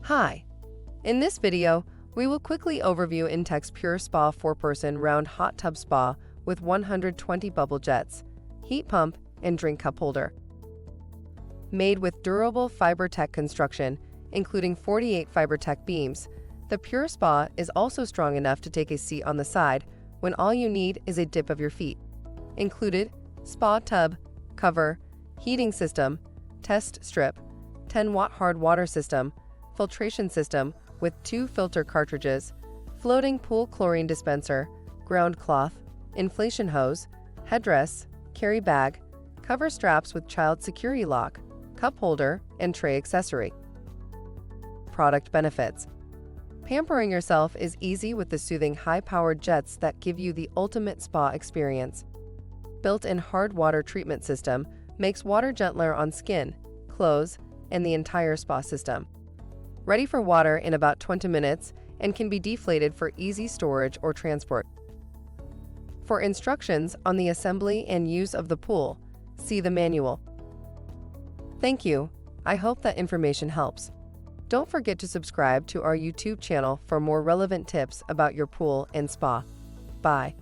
Hi! In this video, we will quickly overview Intex PureSpa 4-person round hot tub spa with 120 bubble jets, heat pump, and drink cup holder. Made with durable fiber-tech construction, including 48 fiber-tech beams, the PureSpa is also strong enough to take a seat on the side when all you need is a dip of your feet. Included: spa tub, cover, heating system, test strip, 10-watt hard water system, filtration system with 2 filter cartridges, floating pool chlorine dispenser, ground cloth, inflation hose, headrests, carry bag, cover straps with child security lock, cup holder, and tray accessory. Product benefits: pampering yourself is easy with the soothing high-powered jets that give you the ultimate spa experience. Built-in hard water treatment system makes water gentler on skin, clothes, and the entire spa system. Ready for water in about 20 minutes and can be deflated for easy storage or transport. For instructions on the assembly and use of the pool, see the manual. Thank you. I hope that information helps. Don't forget to subscribe to our YouTube channel for more relevant tips about your pool and spa. Bye.